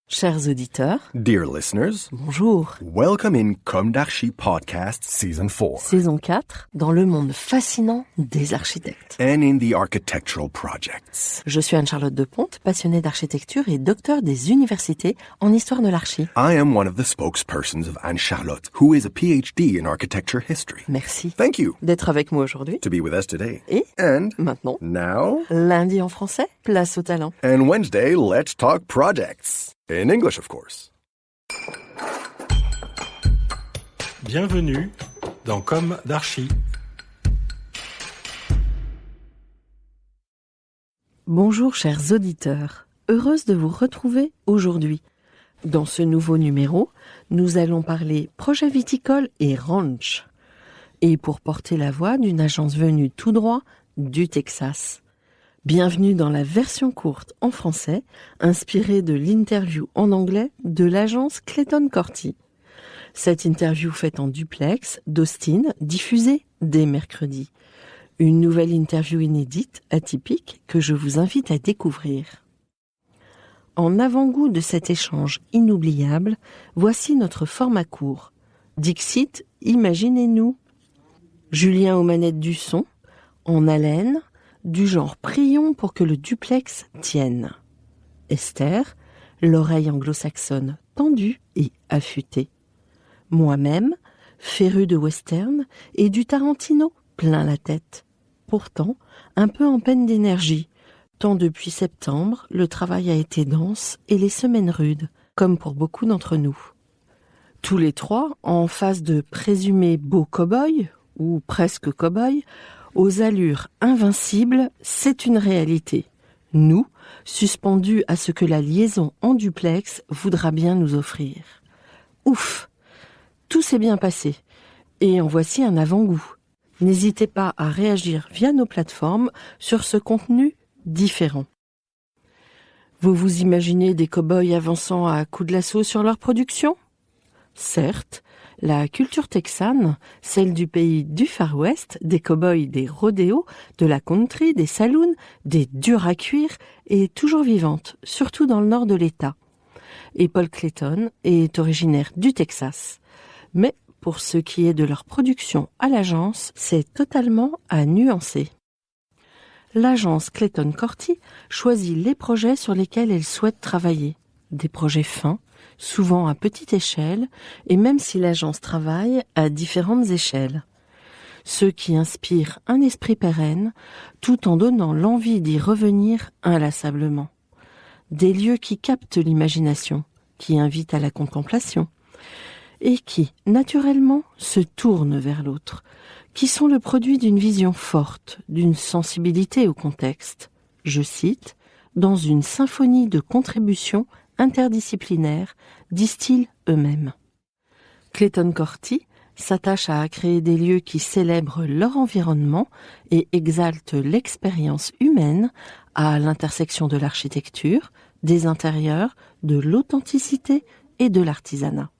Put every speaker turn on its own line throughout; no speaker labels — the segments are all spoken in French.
Chers auditeurs,
Dear listeners,
bonjour.
welcome in Comme d'Archi Podcast Season 4
Saison 4, dans le monde fascinant des architectes.
and in the architectural projects.
Je suis Anne-Charlotte Deponte, passionnée d'architecture et docteur des universités en histoire de l'archi.
I am one of the spokespersons of Anne-Charlotte, who is a PhD in architecture history.
Merci
Thank you
d'être avec moi aujourd'hui.
to be with us today.
Et
And
maintenant,
now,
lundi en français, place au talent.
and Wednesday, let's talk projects. In English, of course.
Bienvenue dans Comme d'Archi.
Bonjour chers auditeurs, heureuse de vous retrouver aujourd'hui. Dans ce nouveau numéro, nous allons parler projet viticole et ranch. Et pour porter la voix d'une agence venue tout droit du Texas. Bienvenue dans la version courte en français, inspirée de l'interview en anglais de l'agence Clayton Corti. Cette interview faite en duplex d'Austin, diffusée dès mercredi. Une nouvelle interview inédite, atypique, que je vous invite à découvrir. En avant-goût de cet échange inoubliable, voici notre format court. Dixit, imaginez-nous. Julien aux manettes du son, en haleine, du genre prions pour que le duplex tienne. Esther, l'oreille anglo-saxonne tendue et affûtée. Moi-même, féru de western et du Tarantino plein la tête. Pourtant, un peu en peine d'énergie, tant depuis septembre, le travail a été dense et les semaines rudes, comme pour beaucoup d'entre nous. Tous les trois, en face de présumés beaux cow-boys, ou presque cow-boys, aux allures invincibles, c'est une réalité. Nous, suspendus à ce que la liaison en duplex voudra bien nous offrir. Ouf! Tout s'est bien passé. Et en voici un avant-goût. N'hésitez pas à réagir via nos plateformes sur ce contenu différent. Vous vous imaginez des cow-boys avançant à coups de lasso sur leur production ? Certes, la culture texane, celle du pays du Far West, des cow-boys, des rodéos, de la country, des saloons, des durs à cuire, est toujours vivante, surtout dans le nord de l'État. Et Paul Clayton est originaire du Texas. Mais pour ce qui est de leur production à l'agence, c'est totalement à nuancer. L'agence Clayton Corti choisit les projets sur lesquels elle souhaite travailler. Des projets fins, souvent à petite échelle, et même si l'agence travaille à différentes échelles. Ceux qui inspirent un esprit pérenne, tout en donnant l'envie d'y revenir inlassablement. Des lieux qui captent l'imagination, qui invitent à la contemplation, et qui, naturellement, se tournent vers l'autre, qui sont le produit d'une vision forte, d'une sensibilité au contexte. Je cite, « dans une symphonie de contributions interdisciplinaires », disent-ils eux-mêmes. Clayton Corti s'attache à créer des lieux qui célèbrent leur environnement et exaltent l'expérience humaine à l'intersection de l'architecture, des intérieurs, de l'authenticité et de l'artisanat.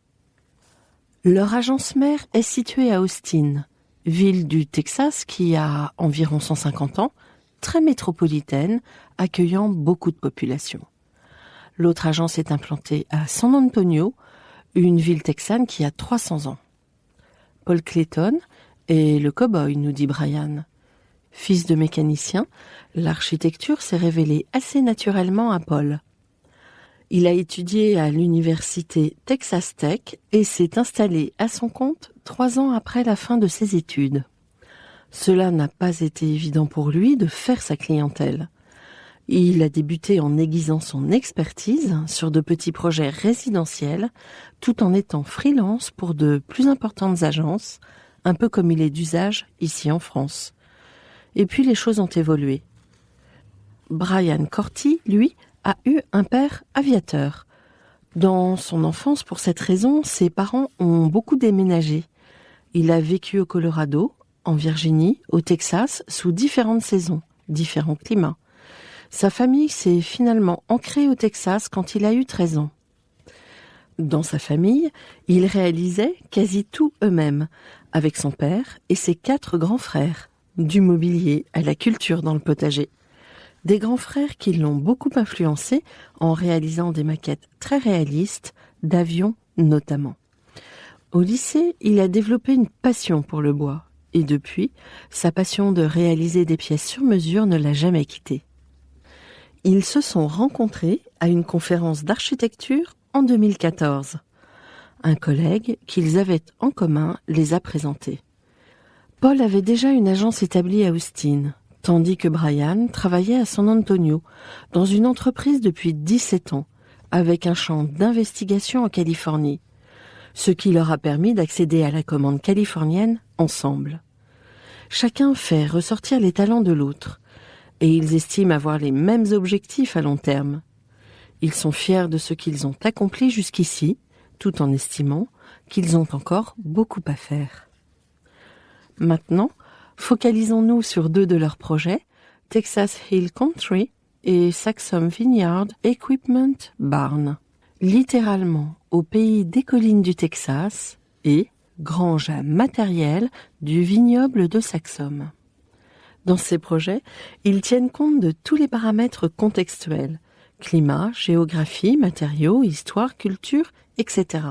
Leur agence mère est située à Austin, ville du Texas qui a environ 150 ans, très métropolitaine, accueillant beaucoup de population. L'autre agence est implantée à San Antonio, une ville texane qui a 300 ans. Paul Clayton est le cow-boy, nous dit Brian. Fils de mécanicien, l'architecture s'est révélée assez naturellement à Paul. Il a étudié à l'université Texas Tech et s'est installé à son compte 3 ans après la fin de ses études. Cela n'a pas été évident pour lui de faire sa clientèle. Il a débuté en aiguisant son expertise sur de petits projets résidentiels, tout en étant freelance pour de plus importantes agences, un peu comme il est d'usage ici en France. Et puis les choses ont évolué. Brian Corti, lui, a eu un père aviateur. Dans son enfance, pour cette raison, ses parents ont beaucoup déménagé. Il a vécu au Colorado, en Virginie, au Texas, sous différentes saisons, différents climats. Sa famille s'est finalement ancrée au Texas quand il a eu 13 ans. Dans sa famille, ils réalisaient quasi tout eux-mêmes, avec son père et ses 4 grands frères, du mobilier à la culture dans le potager. Des grands frères qui l'ont beaucoup influencé en réalisant des maquettes très réalistes, d'avions notamment. Au lycée, il a développé une passion pour le bois et depuis, sa passion de réaliser des pièces sur mesure ne l'a jamais quitté. Ils se sont rencontrés à une conférence d'architecture en 2014. Un collègue qu'ils avaient en commun les a présentés. Paul avait déjà une agence établie à Austin, tandis que Brian travaillait à San Antonio, dans une entreprise depuis 17 ans, avec un champ d'investigation en Californie, ce qui leur a permis d'accéder à la commande californienne ensemble. Chacun fait ressortir les talents de l'autre, et ils estiment avoir les mêmes objectifs à long terme. Ils sont fiers de ce qu'ils ont accompli jusqu'ici, tout en estimant qu'ils ont encore beaucoup à faire. Maintenant, focalisons-nous sur 2 de leurs projets, Texas Hill Country et Saxum Vineyard Equipment Barn, littéralement au pays des collines du Texas et grange à matériel du vignoble de Saxum. Dans ces projets, ils tiennent compte de tous les paramètres contextuels, climat, géographie, matériaux, histoire, culture, etc.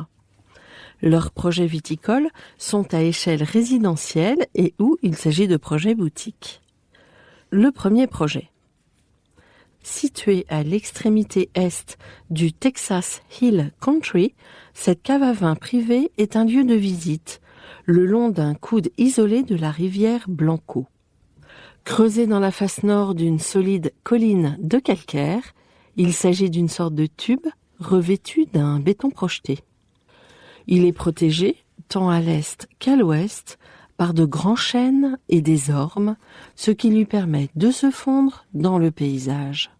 Leurs projets viticoles sont à échelle résidentielle et où il s'agit de projets boutiques. Le premier projet. Situé à l'extrémité est du Texas Hill Country, cette cave à vin privée est un lieu de visite, le long d'un coude isolé de la rivière Blanco. Creusé dans la face nord d'une solide colline de calcaire, il s'agit d'une sorte de tube revêtu d'un béton projeté. Il est protégé, tant à l'est qu'à l'ouest, par de grands chênes et des ormes, ce qui lui permet de se fondre dans le paysage.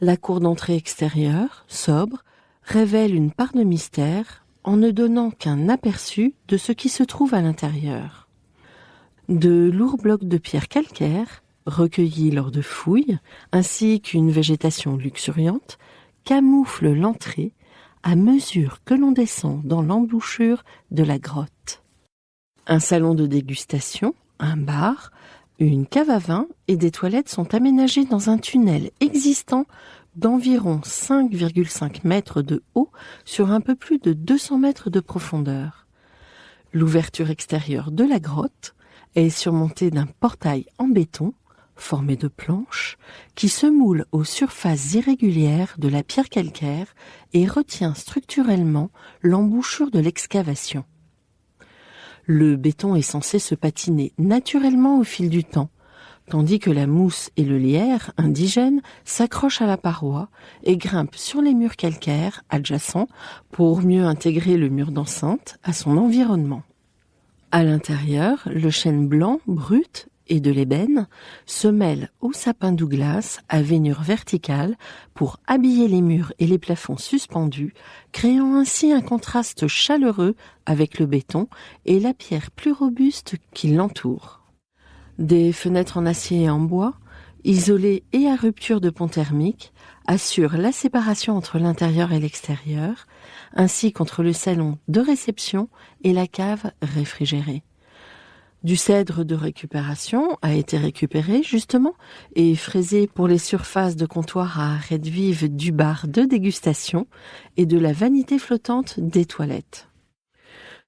La cour d'entrée extérieure, sobre, révèle une part de mystère en ne donnant qu'un aperçu de ce qui se trouve à l'intérieur. De lourds blocs de pierre calcaire, recueillis lors de fouilles, ainsi qu'une végétation luxuriante, camouflent l'entrée à mesure que l'on descend dans l'embouchure de la grotte. Un salon de dégustation, un bar, une cave à vin et des toilettes sont aménagés dans un tunnel existant d'environ 5,5 mètres de haut sur un peu plus de 200 mètres de profondeur. L'ouverture extérieure de la grotte est surmontée d'un portail en béton formé de planches qui se moule aux surfaces irrégulières de la pierre calcaire et retient structurellement l'embouchure de l'excavation. Le béton est censé se patiner naturellement au fil du temps, tandis que la mousse et le lierre indigène s'accrochent à la paroi et grimpent sur les murs calcaires adjacents pour mieux intégrer le mur d'enceinte à son environnement. À l'intérieur, le chêne blanc brut et de l'ébène se mêlent au sapin Douglas à veinure verticale pour habiller les murs et les plafonds suspendus, créant ainsi un contraste chaleureux avec le béton et la pierre plus robuste qui l'entoure. Des fenêtres en acier et en bois, isolées et à rupture de pont thermique, assurent la séparation entre l'intérieur et l'extérieur, ainsi qu'entre le salon de réception et la cave réfrigérée. Du cèdre de récupération a été récupéré justement et fraisé pour les surfaces de comptoir à arêtes vives du bar de dégustation et de la vanité flottante des toilettes.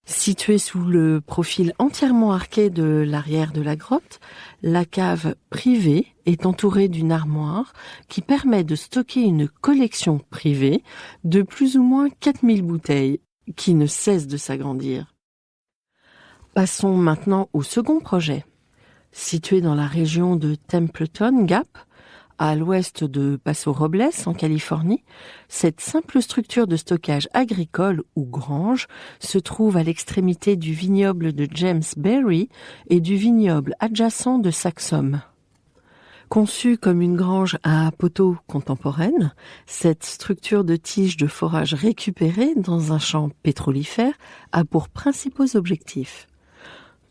Située sous le profil entièrement arqué de l'arrière de la grotte, la cave privée est entourée d'une armoire qui permet de stocker une collection privée de plus ou moins 4000 bouteilles, qui ne cesse de s'agrandir. Passons maintenant au second projet. Situé dans la région de Templeton Gap, à l'ouest de Paso Robles, en Californie, cette simple structure de stockage agricole ou grange se trouve à l'extrémité du vignoble de James Berry et du vignoble adjacent de Saxum. Conçue comme une grange à poteaux contemporaine, cette structure de tiges de forage récupérées dans un champ pétrolifère a pour principaux objectifs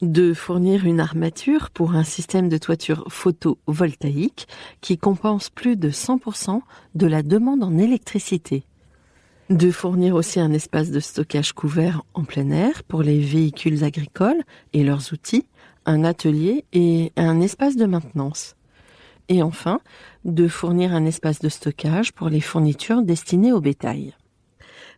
de fournir une armature pour un système de toiture photovoltaïque qui compense plus de 100% de la demande en électricité. De fournir aussi un espace de stockage couvert en plein air pour les véhicules agricoles et leurs outils, un atelier et un espace de maintenance. Et enfin, de fournir un espace de stockage pour les fournitures destinées au bétail.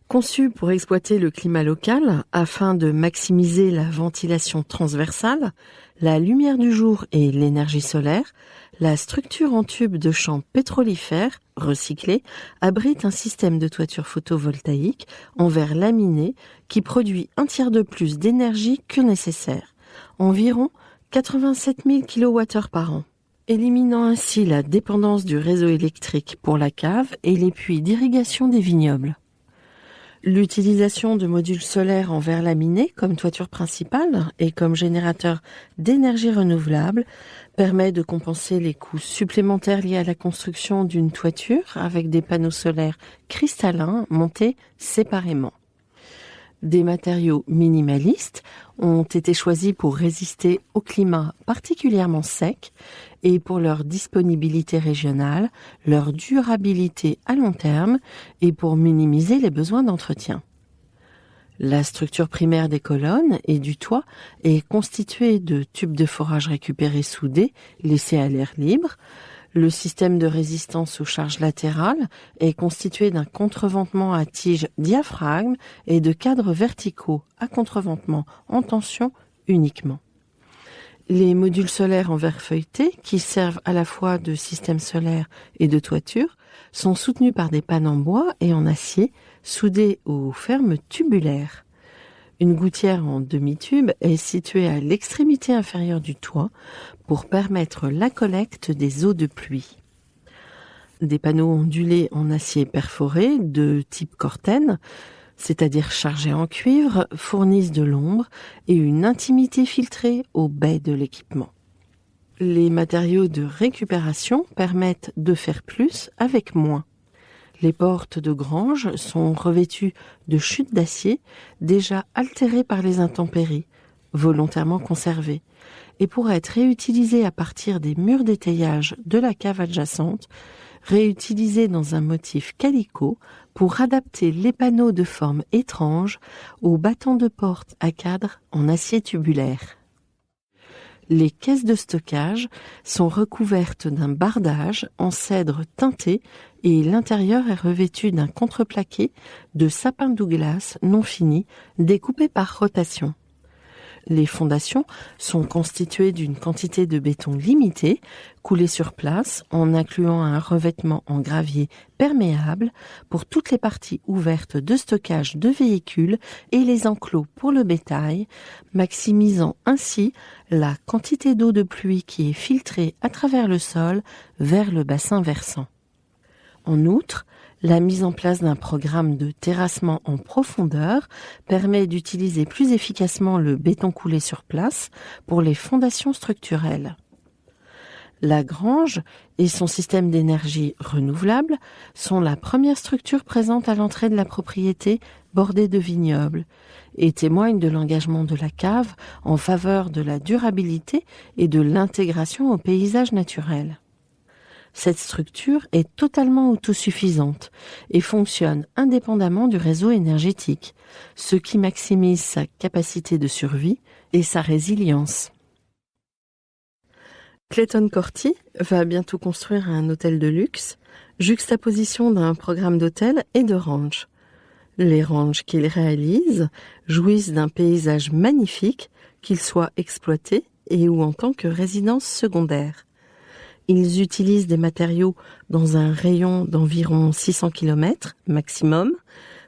Conçu pour exploiter le climat local afin de maximiser la ventilation transversale, la lumière du jour et l'énergie solaire, la structure en tube de champs pétrolifères recyclés abrite un système de toiture photovoltaïque en verre laminé qui produit 1/3 de plus d'énergie que nécessaire, environ 87 000 kWh par an, éliminant ainsi la dépendance du réseau électrique pour la cave et les puits d'irrigation des vignobles. L'utilisation de modules solaires en verre laminé comme toiture principale et comme générateur d'énergie renouvelable permet de compenser les coûts supplémentaires liés à la construction d'une toiture avec des panneaux solaires cristallins montés séparément. Des matériaux minimalistes ont été choisis pour résister au climat particulièrement sec et pour leur disponibilité régionale, leur durabilité à long terme et pour minimiser les besoins d'entretien. La structure primaire des colonnes et du toit est constituée de tubes de forage récupérés soudés, laissés à l'air libre. Le système de résistance aux charges latérales est constitué d'un contreventement à tige diaphragme et de cadres verticaux à contreventement en tension uniquement. Les modules solaires en verre feuilleté, qui servent à la fois de système solaire et de toiture, sont soutenus par des pannes en bois et en acier soudés aux fermes tubulaires. Une gouttière en demi-tube est située à l'extrémité inférieure du toit pour permettre la collecte des eaux de pluie. Des panneaux ondulés en acier perforé de type Corten, c'est-à-dire chargés en cuivre, fournissent de l'ombre et une intimité filtrée au bai de l'équipement. Les matériaux de récupération permettent de faire plus avec moins. Les portes de grange sont revêtues de chutes d'acier déjà altérées par les intempéries, volontairement conservées, et pourraient être réutilisées à partir des murs d'étayage de la cave adjacente, réutilisés dans un motif calicot pour adapter les panneaux de forme étrange aux battants de porte à cadre en acier tubulaire. Les caisses de stockage sont recouvertes d'un bardage en cèdre teinté et l'intérieur est revêtu d'un contreplaqué de sapin Douglas non fini découpé par rotation. Les fondations sont constituées d'une quantité de béton limitée, coulé sur place en incluant un revêtement en gravier perméable pour toutes les parties ouvertes de stockage de véhicules et les enclos pour le bétail, maximisant ainsi la quantité d'eau de pluie qui est filtrée à travers le sol vers le bassin versant. En outre, la mise en place d'un programme de terrassement en profondeur permet d'utiliser plus efficacement le béton coulé sur place pour les fondations structurelles. La grange et son système d'énergie renouvelable sont la première structure présente à l'entrée de la propriété bordée de vignobles et témoignent de l'engagement de la cave en faveur de la durabilité et de l'intégration au paysage naturel. Cette structure est totalement autosuffisante et fonctionne indépendamment du réseau énergétique, ce qui maximise sa capacité de survie et sa résilience. Clayton Corti va bientôt construire un hôtel de luxe, juxtaposition d'un programme d'hôtel et de ranch. Les ranchs qu'il réalise jouissent d'un paysage magnifique, qu'ils soient exploités et ou en tant que résidence secondaire. Ils utilisent des matériaux dans un rayon d'environ 600 km maximum,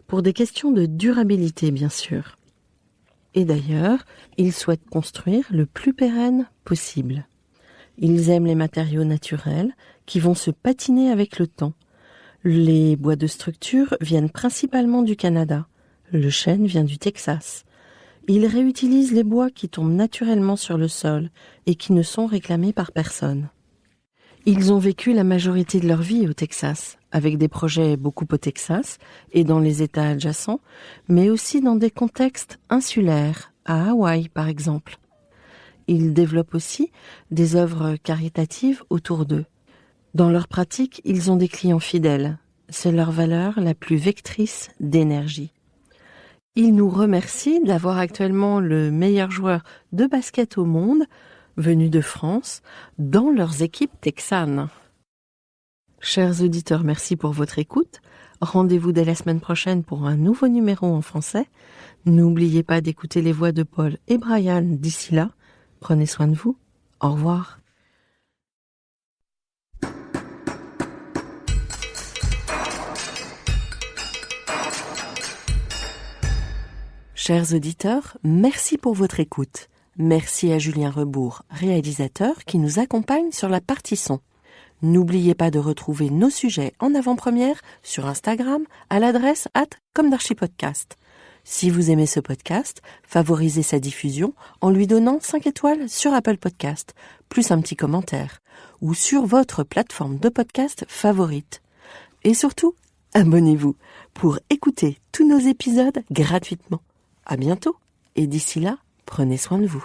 pour des questions de durabilité bien sûr. Et d'ailleurs, ils souhaitent construire le plus pérenne possible. Ils aiment les matériaux naturels qui vont se patiner avec le temps. Les bois de structure viennent principalement du Canada. Le chêne vient du Texas. Ils réutilisent les bois qui tombent naturellement sur le sol et qui ne sont réclamés par personne. Ils ont vécu la majorité de leur vie au Texas, avec des projets beaucoup au Texas et dans les États adjacents, mais aussi dans des contextes insulaires, à Hawaï par exemple. Ils développent aussi des œuvres caritatives autour d'eux. Dans leur pratique, ils ont des clients fidèles. C'est leur valeur la plus vectrice d'énergie. Ils nous remercient d'avoir actuellement le meilleur joueur de basket au monde, venus de France, dans leurs équipes texanes. Chers auditeurs, merci pour votre écoute. Rendez-vous dès la semaine prochaine pour un nouveau numéro en français. N'oubliez pas d'écouter les voix de Paul et Brian d'ici là. Prenez soin de vous. Au revoir. Chers auditeurs, merci pour votre écoute. Merci à Julien Rebourg, réalisateur, qui nous accompagne sur la partie son. N'oubliez pas de retrouver nos sujets en avant-première sur Instagram à l'adresse @commedarchipodcast. Si vous aimez ce podcast, favorisez sa diffusion en lui donnant 5 étoiles sur Apple Podcast, plus un petit commentaire, ou sur votre plateforme de podcast favorite. Et surtout, abonnez-vous pour écouter tous nos épisodes gratuitement. À bientôt, et d'ici là, prenez soin de vous.